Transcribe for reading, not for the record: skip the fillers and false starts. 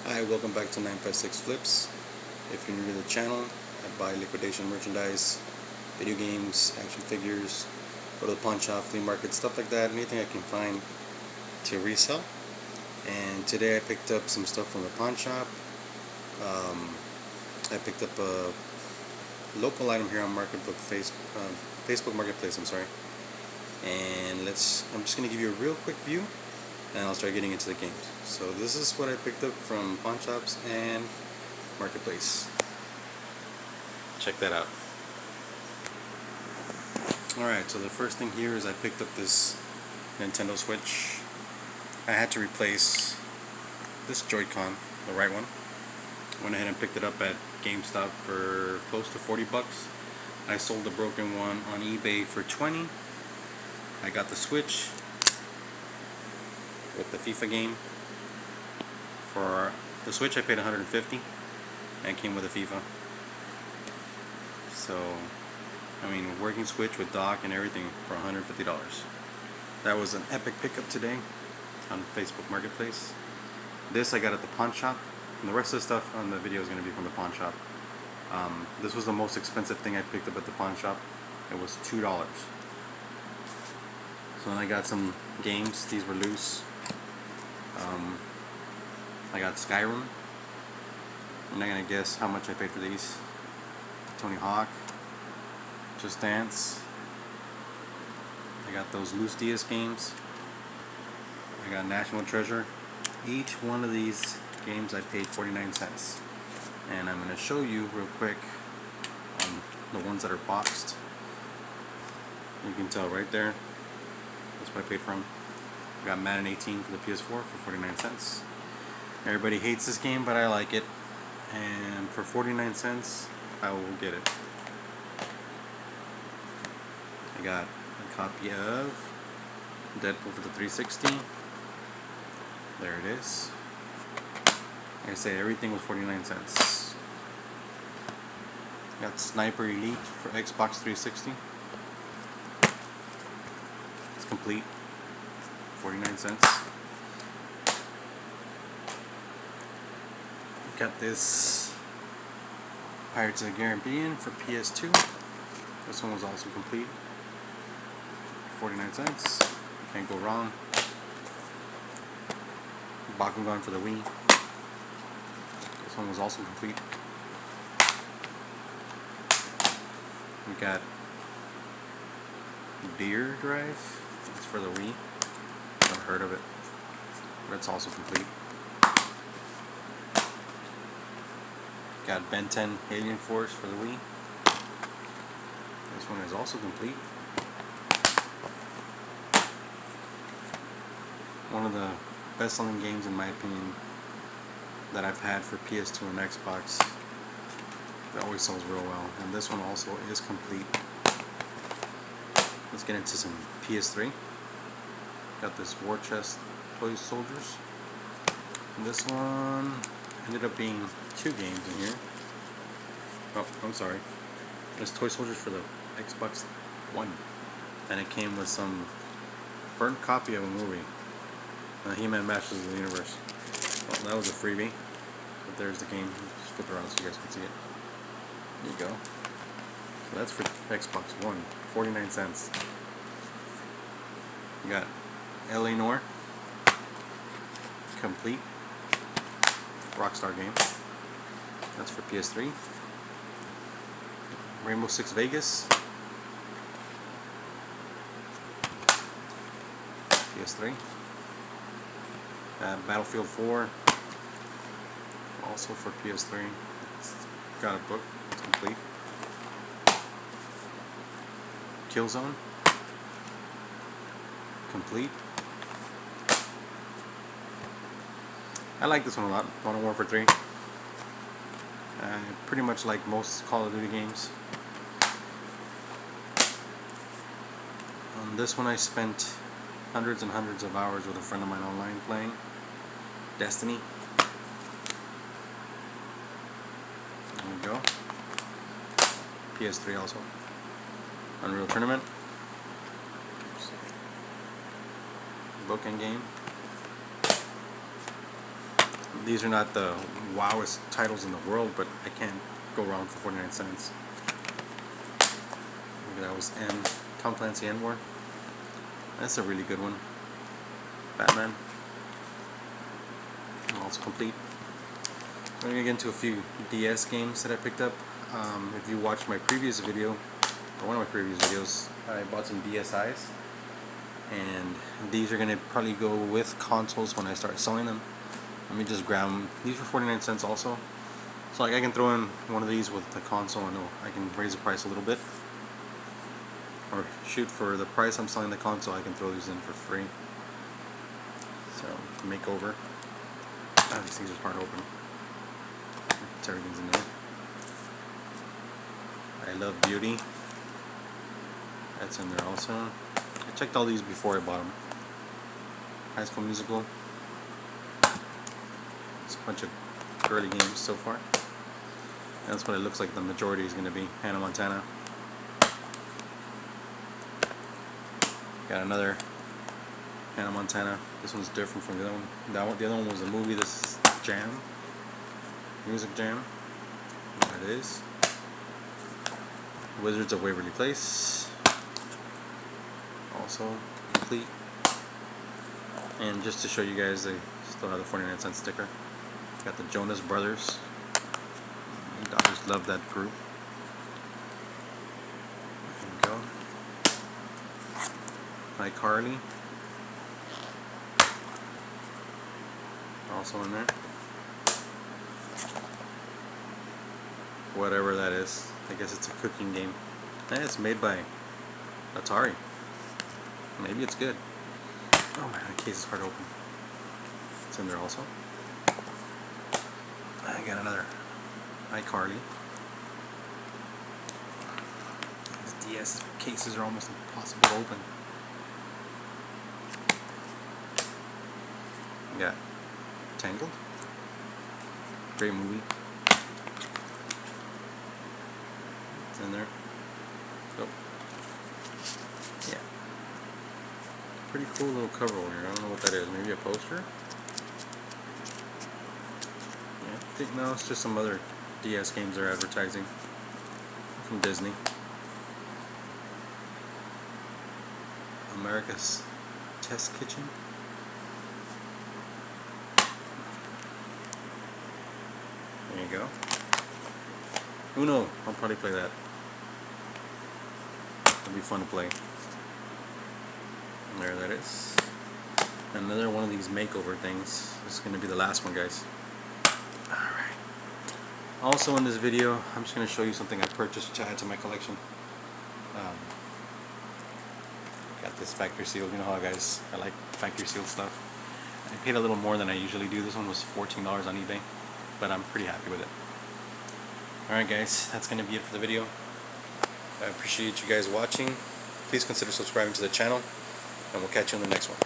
Hi, welcome back to 956 Flips. If you're new to the channel, I buy liquidation merchandise, video games, action figures, go to the pawn shop, flea market, stuff like that, anything I can find to resell. And today I picked up some stuff from the pawn shop. I picked up a local item here on Facebook Marketplace, I'm sorry. And I'm just going to give you a real quick view and I'll start getting into the games. So this is what I picked up from pawn shops and marketplace. Check that out. Alright, so the first thing here is I picked up this Nintendo Switch. I had to replace this Joy-Con, the right one. Went ahead and picked it up at GameStop for close to 40 bucks. I sold the broken one on eBay for 20. I got the Switch with the FIFA game. For the Switch I paid 150 and it came with a FIFA. So, I mean, working Switch with dock and everything for $150. That was an epic pickup today on Facebook Marketplace. This I got at the pawn shop, and the rest of the stuff on the video is going to be from the pawn shop. This was the most expensive thing I picked up at the pawn shop. It was $2. So then I got some games. These were loose. I got Skyrim. You're not gonna guess how much I paid for these. Tony Hawk, Just Dance. I got those Loose Diaz games. I got National Treasure. Each one of these games I paid 49 cents. And I'm gonna show you real quick on the ones that are boxed. You can tell right there. That's what I paid for them. I got Madden 18 for the PS4 for 49 cents. Everybody hates this game, but I like it. And for 49 cents, I will get it. I got a copy of Deadpool for the 360. There it is. Like I say, everything was 49 cents. Got Sniper Elite for Xbox 360. It's complete. 49 cents. Got this Pirates of the Caribbean for PS2. This one was also complete. 49 cents. Can't go wrong. Bakugan for the Wii. This one was also complete. We got Beer Drive. It's for the Wii. Never heard of it, but it's also complete. Got Ben 10 Alien Force for the Wii. This one is also complete. One of the best-selling games, in my opinion, that I've had for PS2 and Xbox. It always sells real well, and this one also is complete. Let's get into some PS3. Got this War Chest Toy Soldiers. And this one ended up being 2 games in here. Oh, I'm sorry. It's Toy Soldiers for the Xbox One. And it came with some burnt copy of a movie. He-Man Masters of the Universe. Well, that was a freebie. But there's the game. Just flip it around so you guys can see it. There you go. So that's for Xbox One. 49 cents. You got L.A. Noire. Complete. Rockstar game. That's for PS3. Rainbow Six Vegas. PS3. Battlefield 4. Also for PS3. It's got a book. It's complete. Killzone. Complete. I like this one a lot. Modern Warfare 3. Pretty much like most Call of Duty games. On this one I spent hundreds and hundreds of hours with a friend of mine online playing Destiny. There we go. PS3 also. Unreal Tournament. book and game. These are not the wowest titles in the world, but I can't go wrong for 49 cents. Maybe that was Tom Clancy End War. That's a really good one. Batman. Also complete. I'm gonna get into a few DS games that I picked up. If you watched my previous video, or one of my previous videos, I bought some DSIs, and these are gonna probably go with consoles when I start selling them. Let me just grab them. These were 49 cents also, so like I can throw in one of these with the console, and I can raise the price a little bit, or shoot, for the price I'm selling the console, I can throw these in for free. So makeover. Oh, these things are hard to open. Everything's in there. I Love Beauty. That's in there also. I checked all these before I bought them. High School Musical. It's a bunch of girly games so far. That's what it looks like the majority is going to be. Hannah Montana. Got another Hannah Montana. This one's different from the other one. The other one was a movie. This is Jam. Music Jam. There it is. Wizards of Waverly Place. Also complete. And just to show you guys, they still have the 49 cent sticker. Got the Jonas Brothers. My daughters love that group. There we go. iCarly. Also in there. Whatever that is. I guess it's a cooking game. And it's made by Atari. Maybe it's good. Oh man, the case is hard to open. It's in there also. I got another iCarly. These DS cases are almost impossible to open. Yeah. Tangled. Great movie. It's in there. Oh. Yeah. Pretty cool little cover over here. I don't know what that is. Maybe a poster? Yeah, I think no, it's just some other DS games they're advertising from Disney. America's Test Kitchen. There you go. Uno. I'll probably play that. It'll be fun to play. And there that is. Another one of these makeover things. This is going to be the last one, guys. Alright. Also in this video, I'm just going to show you something I purchased to add to my collection. Got this factory sealed. You know how, guys, I like factory sealed stuff. I paid a little more than I usually do. This one was $14 on eBay, but I'm pretty happy with it. Alright guys, that's going to be it for the video. I appreciate you guys watching. Please consider subscribing to the channel, and we'll catch you in the next one.